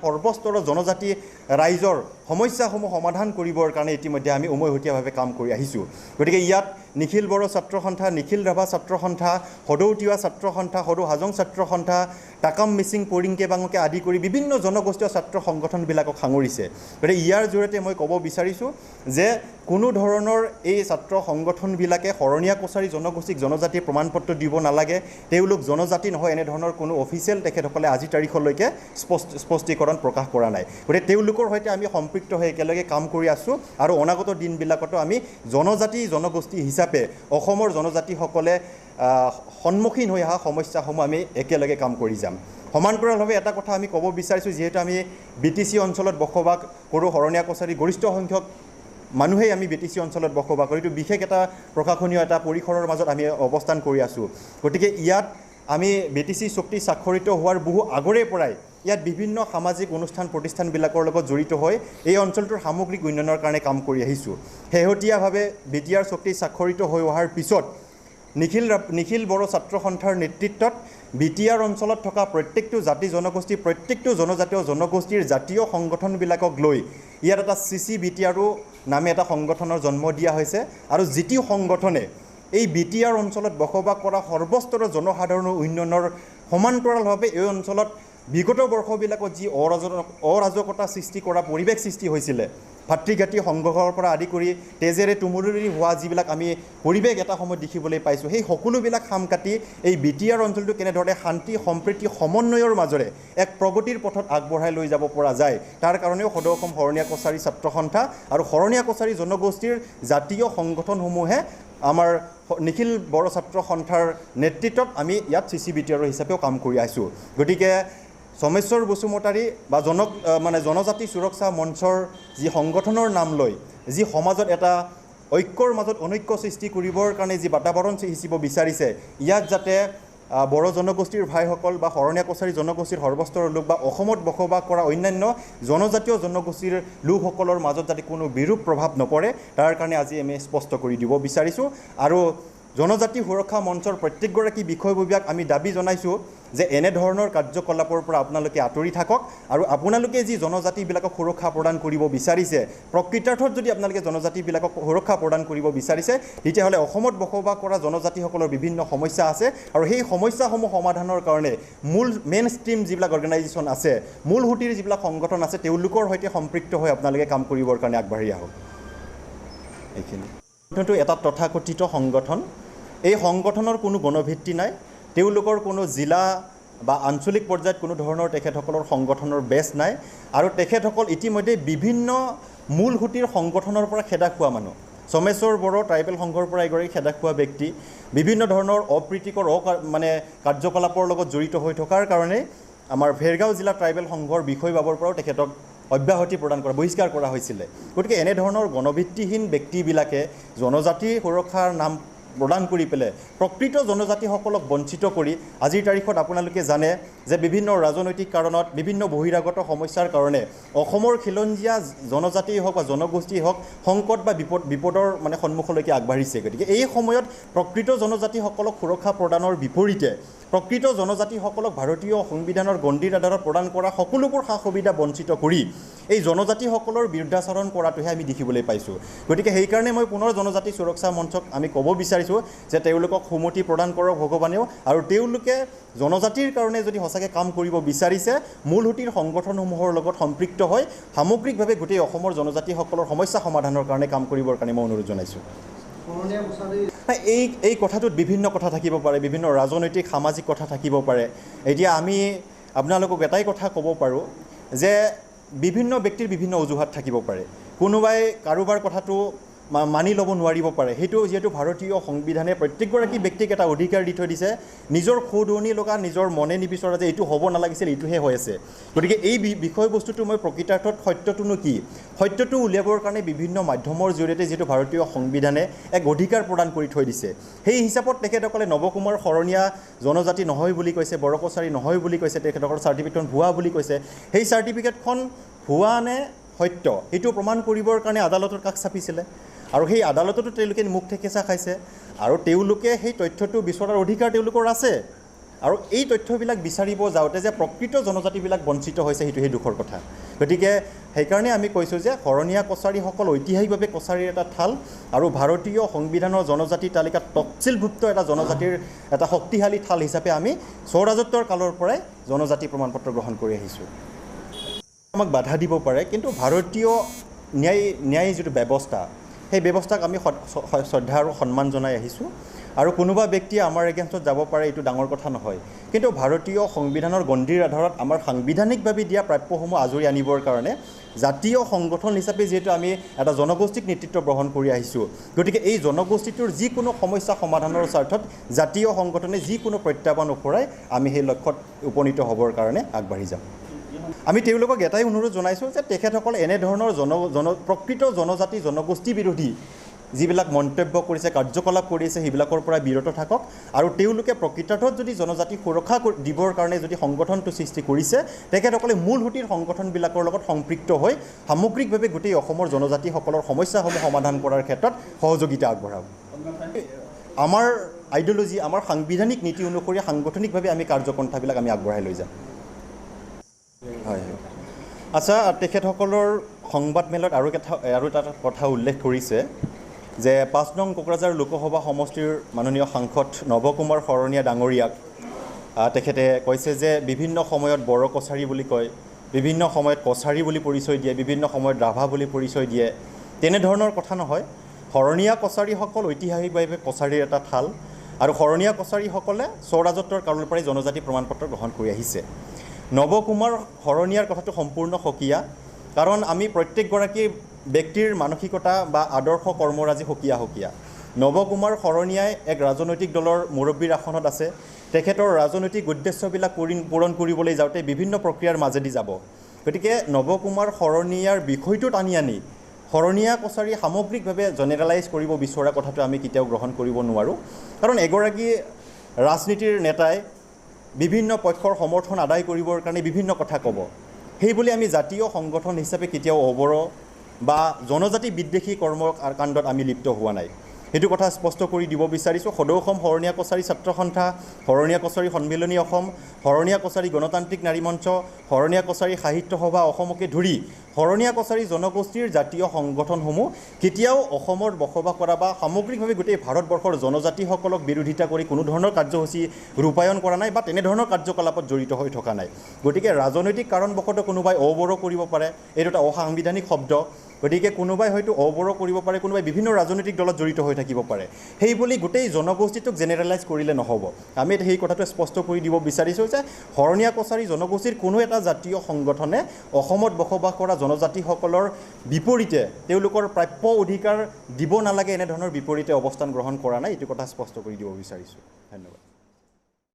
সৰ্বস্তৰৰ জনজাতি ৰাইজৰ সমস্যাসমূহ সমাধান কৰিবৰ কাৰণে ইতিমধ্যে আমি উমৈহতীয়াভাৱে কাম কৰি আহিছোঁ গতিকে ইয়াত নিখিল বড়ো ছাত্ৰ সন্থা নিখিল ৰাভা ছাত্ৰ সন্থা সদৌ তিৱা ছাত্ৰ সন্থা সদৌ হাজং ছাত্ৰ সন্থা টাকাম মিচিং পৰিংকে বাঙকে আদি কৰি বিভিন্ন জনগোষ্ঠীয় ছাত্ৰ সংগঠনবিলাকক সাঙুৰিছে গতিকে ইয়াৰ জৰিয়তে মই ক'ব বিচাৰিছোঁ যে কোনো ধৰণৰ এই ছাত্ৰ সংগঠনবিলাকে শৰণীয়া কছাৰী জনগোষ্ঠীক জনজাতিৰ প্ৰমাণপত্ৰ দিব নালাগে তেওঁলোক জনজাতি নহয় এনেধৰণৰ কোনো অফিচিয়েল তেখেতসকলে আজি তাৰিখলৈকে স্পষ্টীকৰণ প্ৰকাশ কৰা নাই গতিকে তেওঁলোকৰ সৈতে আমি সম্পৃক্ত হৈ একেলগে কাম কৰি আছোঁ আৰু অনাগত দিনবিলাকতো আমি জনজাতি জনগোষ্ঠী হিচাপে অসমৰ জনজাতিসকলে সন্মুখীন হৈ অহা সমস্যাসমূহ আমি একেলগে কাম কৰি যাম সমান্তৰালভাৱে এটা কথা আমি ক'ব বিচাৰিছোঁ যিহেতু আমি BTC অঞ্চলত বসবাস কৰোঁ শৰণীয়া কছাৰী গৰিষ্ঠ সংখ্যক মানুহেই আমি BTC অঞ্চলত বসবাস কৰোঁ এইটো বিশেষ এটা প্ৰশাসনীয় এটা পৰিসৰৰ মাজত আমি অৱস্থান কৰি আছোঁ গতিকে ইয়াত আমি BTC চুক্তি স্বাক্ষৰিত হোৱাৰ বহু আগৰে পৰাই ইয়াত বিভিন্ন সামাজিক অনুষ্ঠান প্ৰতিষ্ঠানবিলাকৰ লগত জড়িত হৈ এই অঞ্চলটোৰ সামগ্ৰিক উন্নয়নৰ কাৰণে কাম কৰি আহিছোঁ শেহতীয়াভাৱে BTR চুক্তি স্বাক্ষৰিত হৈ অহাৰ পিছত নিখিল বড়ো ছাত্ৰ সন্থাৰ নেতৃত্বত BTR অঞ্চলত থকা প্ৰত্যেকটো জাতি জনগোষ্ঠী প্ৰত্যেকটো জনজাতীয় জনগোষ্ঠীৰ জাতীয় সংগঠনবিলাকক লৈ ইয়াত এটা CCBTRO নামে এটা সংগঠনৰ জন্ম দিয়া হৈছে আৰু যিটো সংগঠনে এই BTR অঞ্চলত বসবাস কৰা সৰ্বস্তৰৰ জনসাধাৰণৰ উন্নয়নৰ সমান্তৰালভাৱে এই অঞ্চলত বিগত বৰ্ষবিলাকত যি অৰাজকতা সৃষ্টি কৰা পৰিৱেশ সৃষ্টি হৈছিলে ভাতৃঘাতী সংঘৰ্ষৰ পৰা আদি কৰি তেজেৰে তুমুলৰি হোৱা যিবিলাক আমি পৰিৱেশ এটা সময়ত দেখিবলৈ পাইছোঁ সেই সকলোবিলাক খাম কাটি এই BTR অঞ্চলটো কেনেধৰণে শান্তি সম্প্ৰীতি সমন্বয়ৰ মাজেৰে এক প্ৰগতিৰ পথত আগবঢ়াই লৈ যাব পৰা যায় তাৰ কাৰণেও সদৌ অসম শৰণীয়া কছাৰী ছাত্ৰ সন্থা আৰু শৰণীয়া কছাৰী জনগোষ্ঠীৰ জাতীয় সংগঠনসমূহে আমাৰ নিখিল বড়ো ছাত্ৰ সন্থাৰ নেতৃত্বত আমি ইয়াত CCBTR হিচাপেও কাম কৰি আছোঁ গতিকে সমেশ্বৰ বসুমতাৰী বা জনজাতি সুৰক্ষা মঞ্চৰ যি সংগঠনৰ নাম লৈ যি সমাজত এটা ঐক্যৰ মাজত অনৈক্য সৃষ্টি কৰিবৰ কাৰণে যি বাতাবৰণ সৃষ্টিব বিচাৰিছে ইয়াত যাতে বড়ো জনগোষ্ঠীৰ ভাইসকল বা শৰণীয়া কছাৰী জনগোষ্ঠীৰ সৰ্বস্তৰৰ লোক বা অসমত বসবাস কৰা অন্যান্য জনজাতীয় জনগোষ্ঠীৰ লোকসকলৰ মাজত যাতে কোনো বিৰূপ প্ৰভাৱ নপৰে তাৰ কাৰণে আজি আমি স্পষ্ট কৰি দিব বিচাৰিছোঁ আৰু জনজাতি সুৰক্ষা মঞ্চৰ প্ৰত্যেকগৰাকী বিষয়ববীয়াক আমি দাবী জনাইছোঁ যে এনেধৰণৰ কাৰ্যকলাপৰ পৰা আপোনালোকে আঁতৰি থাকক আৰু আপোনালোকে যি জনজাতিবিলাকক সুৰক্ষা প্ৰদান কৰিব বিচাৰিছে প্ৰকৃতাৰ্থত যদি আপোনালোকে জনজাতিবিলাকক সুৰক্ষা প্ৰদান কৰিব বিচাৰিছে তেতিয়াহ'লে অসমত বসবাস কৰা জনজাতিসকলৰ বিভিন্ন সমস্যা আছে আৰু সেই সমস্যাসমূহ সমাধানৰ কাৰণে মেইন ষ্ট্ৰীম যিবিলাক অৰ্গেনাইজেশ্যন আছে মূল সুঁতিৰ যিবিলাক সংগঠন আছে তেওঁলোকৰ সৈতে সম্পৃক্ত হৈ আপোনালোকে কাম কৰিবৰ কাৰণে আগবাঢ়ি আহক এইখিনি এটা তথাকথিত সংগঠন এই সংগঠনৰ কোনো গণভিত্তি নাই তেওঁলোকৰ কোনো জিলা বা আঞ্চলিক পৰ্যায়ত কোনো ধৰণৰ তেখেতসকলৰ সংগঠনৰ বেছ নাই আৰু তেখেতসকল ইতিমধ্যে বিভিন্ন মূল সুঁতিৰ সংগঠনৰ পৰা খেদা খোৱা মানুহ সমেশ্বৰ বড়ো ট্ৰাইবেল সংঘৰ পৰা এগৰাকী খেদা খোৱা ব্যক্তি বিভিন্ন ধৰণৰ অপ্ৰীতিকৰ কাৰ্যকলাপৰ লগত জড়িত হৈ থকাৰ কাৰণে আমাৰ ভেৰগাঁও জিলা ট্ৰাইবেল সংঘৰ বিষয়বাবৰ পৰাও তেখেতক অব্যাহতি প্ৰদান কৰা বহিষ্কাৰ কৰা হৈছিলে গতিকে এনেধৰণৰ গণভিত্তিহীন ব্যক্তিবিলাকে জনজাতি সুৰক্ষাৰ নাম প্ৰদান কৰি পেলাই প্ৰকৃত জনজাতিসকলক বঞ্চিত কৰি আজিৰ তাৰিখত আপোনালোকে জানে যে বিভিন্ন ৰাজনৈতিক কাৰণত বিভিন্ন বহিৰাগত সমস্যাৰ কাৰণে অসমৰ খিলঞ্জীয়া জনজাতি হওক বা জনগোষ্ঠী হওক সংকট বা বিপদৰ সন্মুখলৈকে আগবাঢ়িছে গতিকে এই সময়ত প্ৰকৃত জনজাতিসকলক সুৰক্ষা প্ৰদানৰ বিপৰীতে প্ৰকৃত জনজাতিসকলক ভাৰতীয় সংবিধানৰ গণ্ডিৰ আধাৰত প্ৰদান কৰা সকলোবোৰ সা সুবিধা বঞ্চিত কৰি এই জনজাতিসকলৰ বিৰুদ্ধাচৰণ কৰাটোহে আমি দেখিবলৈ পাইছোঁ গতিকে সেইকাৰণে মই পুনৰ জনজাতি সুৰক্ষা মঞ্চক আমি ক'ব বিচাৰিছোঁ যে তেওঁলোকক সুমতি প্ৰদান কৰক ভগৱানেও আৰু তেওঁলোকে জনজাতিৰ কাৰণে যদি সঁচাকৈ কাম কৰিব বিচাৰিছে মূল সুঁতিৰ সংগঠনসমূহৰ লগত সম্পৃক্ত হৈ সামগ্ৰিকভাৱে গোটেই অসমৰ জনজাতিসকলৰ সমস্যা সমাধানৰ কাৰণে কাম কৰিবৰ কাৰণে মই অনুৰোধ জনাইছোঁ এই কথাটোত বিভিন্ন কথা থাকিব পাৰে বিভিন্ন ৰাজনৈতিক সামাজিক কথা থাকিব পাৰে এতিয়া আমি আপোনালোকক এটাই কথা ক'ব পাৰোঁ যে বিভিন্ন ব্যক্তিৰ বিভিন্ন অজুহাত থাকিব পাৰে কোনোবাই কাৰোবাৰ কথাটো মানি ল'ব নোৱাৰিব পাৰে সেইটো যেহেতু ভাৰতীয় সংবিধানে প্ৰত্যেকগৰাকী ব্যক্তিক এটা অধিকাৰ দি থৈ দিছে নিজৰ খুদুৱনি লগা নিজৰ মনে নিবিচৰা যে এইটো হ'ব নালাগিছিল এইটোহে হৈ আছে গতিকে এই বিষয়বস্তুটো মই প্ৰকৃতাৰ্থত সত্যটোনো কি সত্যটো উলিয়াবৰ কাৰণে বিভিন্ন মাধ্যমৰ জৰিয়তে যিহেতু ভাৰতীয় সংবিধানে এক অধিকাৰ প্ৰদান কৰি থৈ দিছে সেই হিচাপত তেখেতসকলে নৱকুমাৰ শৰণীয়া জনজাতি নহয় বুলি কৈছে বড়ো কছাৰী নহয় বুলি কৈছে তেখেতসকলৰ চাৰ্টিফিকেটখন ভুৱা বুলি কৈছে সেই চাৰ্টিফিকেটখন ভুৱা নে সত্য এইটো প্ৰমাণ কৰিবৰ কাৰণে আদালতৰ কাষ চাপিছিলে আৰু সেই আদালততো তেওঁলোকে মুখ থেকেচা খাইছে আৰু তেওঁলোকে সেই তথ্যটো বিচৰাৰ অধিকাৰ তেওঁলোকৰ আছে আৰু এই তথ্যবিলাক বিচাৰিব যাওঁতে যে প্ৰকৃত জনজাতিবিলাক বঞ্চিত হৈছে সেইটো সেই দুখৰ কথা গতিকে সেইকাৰণে আমি কৈছোঁ যে শৰণীয়া কছাৰীসকল ঐতিহাসিকভাৱে কছাৰীৰ এটা ঠাল আৰু ভাৰতীয় সংবিধানৰ জনজাতি তালিকাত তফচিলভুক্ত এটা জনজাতিৰ এটা শক্তিশালী ঠাল হিচাপে আমি স্বৰাজত্বৰ কালৰ পৰাই জনজাতি প্ৰমাণপত্ৰ গ্ৰহণ কৰি আহিছোঁ আমাক বাধা দিব পাৰে কিন্তু ভাৰতীয় ন্যায় যিটো ব্যৱস্থা সেই ব্যৱস্থাক আমি শ্ৰদ্ধা আৰু সন্মান জনাই আহিছোঁ আৰু কোনোবা ব্যক্তিয়ে আমাৰ এগেইনষ্টত যাব পাৰে এইটো ডাঙৰ কথা নহয় কিন্তু ভাৰতীয় সংবিধানৰ গণ্ডিৰ আধাৰত আমাৰ সাংবিধানিকভাৱে দিয়া প্ৰাপ্যসমূহ আজৰি আনিবৰ কাৰণে জাতীয় সংগঠন হিচাপে যিহেতু আমি এটা জনগোষ্ঠীক নেতৃত্ব গ্ৰহণ কৰি আহিছোঁ গতিকে এই জনগোষ্ঠীটোৰ যিকোনো সমস্যা সমাধানৰ স্বাৰ্থত জাতীয় সংগঠনে যিকোনো প্ৰত্যাহ্বান ওপৰাই আমি সেই লক্ষ্যত উপনীত হ'বৰ কাৰণে আগবাঢ়ি যাম আমি তেওঁলোকক এটাই অনুৰোধ জনাইছোঁ যে তেখেতসকলে এনেধৰণৰ প্ৰকৃত জনজাতি জনগোষ্ঠী বিৰোধী যিবিলাক মন্তব্য কৰিছে কাৰ্যকলাপ কৰিছে সেইবিলাকৰ পৰা বিৰত থাকক আৰু তেওঁলোকে প্ৰকৃতাৰ্থত যদি জনজাতি সুৰক্ষা দিবৰ কাৰণে যদি সংগঠনটো সৃষ্টি কৰিছে তেখেতসকলে মূল সুঁতিৰ সংগঠনবিলাকৰ লগত সম্পৃক্ত হৈ সামগ্ৰিকভাৱে গোটেই অসমৰ জনজাতিসকলৰ সমস্যাসমূহ সমাধান কৰাৰ ক্ষেত্ৰত সহযোগিতা আগবঢ়াওক আমাৰ আইডিঅলজি আমাৰ সাংবিধানিক নীতি অনুসৰি সাংগঠনিকভাৱে আমি কাৰ্যপন্থাবিলাক আমি আগবঢ়াই লৈ যাম হয় আচ্ছা তেখেতসকলৰ সংবাদমেলত আৰু এটা কথা উল্লেখ কৰিছে যে ৫ নং কোকৰাঝাৰ লোকসভা সমষ্টিৰ মাননীয় সাংসদ নৱকুমাৰ শৰণীয়া ডাঙৰীয়াক তেখেতে কৈছে যে বিভিন্ন সময়ত বড়ো কছাৰী বুলি কয় বিভিন্ন সময়ত কছাৰী বুলি পৰিচয় দিয়ে বিভিন্ন সময়ত ৰাভা বুলি পৰিচয় দিয়ে তেনেধৰণৰ কথা নহয় শৰণীয়া কছাৰীসকল ঐতিহাসিকভাৱে কছাৰীৰ এটা ঠাল আৰু শৰণীয়া কছাৰীসকলে স্বৰাজত্বৰ কালৰ পৰাই জনজাতি প্ৰমাণপত্ৰ গ্ৰহণ কৰি আহিছে নৱকুমাৰ শৰণীয়াৰ কথাটো সম্পূৰ্ণ সকিয়া কাৰণ আমি প্ৰত্যেকগৰাকী ব্যক্তিৰ মানসিকতা বা আদৰ্শ কৰ্মৰাজি সকিয়া নৱকুমাৰ শৰণীয়াই এক ৰাজনৈতিক দলৰ মুৰব্বীৰ আসনত আছে তেখেতৰ ৰাজনৈতিক উদ্দেশ্যবিলাক পূৰণ কৰিবলৈ যাওঁতে বিভিন্ন প্ৰক্ৰিয়াৰ মাজেদি যাব গতিকে নৱকুমাৰ শৰণীয়াৰ বিষয়টো টানি আনি শৰণীয়া কছাৰী সামগ্ৰিকভাৱে জেনেৰেলাইজ কৰিব বিচৰা কথাটো আমি কেতিয়াও গ্ৰহণ কৰিব নোৱাৰোঁ কাৰণ এগৰাকী ৰাজনীতিৰ নেতাই বিভিন্ন পক্ষৰ সমৰ্থন আদায় কৰিবৰ কাৰণে বিভিন্ন কথা ক'ব সেইবুলি আমি জাতীয় সংগঠন হিচাপে কেতিয়াও অৱৰ বা জনজাতি বিদ্বেষী কৰ্মকাণ্ডত আমি লিপ্ত হোৱা নাই সেইটো কথা স্পষ্ট কৰি দিব বিচাৰিছোঁ সদৌ অসম শৰণীয়া কছাৰী ছাত্ৰ সন্থা শৰণীয়া কছাৰী সন্মিলনী অসম শৰণীয়া কছাৰী গণতান্ত্ৰিক নাৰী মঞ্চ শৰণীয়া কছাৰী সাহিত্য সভা অসমকে ধৰি শৰণীয়া কছাৰী জনগোষ্ঠীৰ জাতীয় সংগঠনসমূহ কেতিয়াও অসমত বসবাস কৰা বা সামগ্ৰিকভাৱে গোটেই ভাৰতবৰ্ষৰ জনজাতিসকলক বিৰোধিতা কৰি কোনো ধৰণৰ কাৰ্যসূচী ৰূপায়ণ কৰা নাই বা তেনেধৰণৰ কাৰ্যকলাপত জড়িত হৈ থকা নাই গতিকে ৰাজনৈতিক কাৰণবশতঃ কোনোবাই অবড়ো কৰিব পাৰে এইটো এটা অসাংবিধানিক শব্দ গতিকে কোনোবাই হয়তো অবড়ো কৰিব পাৰে কোনোবাই বিভিন্ন ৰাজনৈতিক দলত জড়িত হৈ থাকিব পাৰে সেইবুলি গোটেই জনগোষ্ঠীটোক জেনেৰেলাইজ কৰিলে নহ'ব আমি সেই কথাটো স্পষ্ট কৰি দিব বিচাৰিছোঁ যে শৰণীয়া কছাৰী জনগোষ্ঠীৰ কোনো এটা জাতীয় সংগঠনে অসমত বসবাস কৰা জনজাতিসকলৰ বিপৰীতে তেওঁলোকৰ প্ৰাপ্য অধিকাৰ দিব নালাগে এনেধৰণৰ বিপৰীতে অৱস্থান গ্ৰহণ কৰা নাই এইটো কথা স্পষ্ট কৰি দিব বিচাৰিছোঁ ধন্যবাদ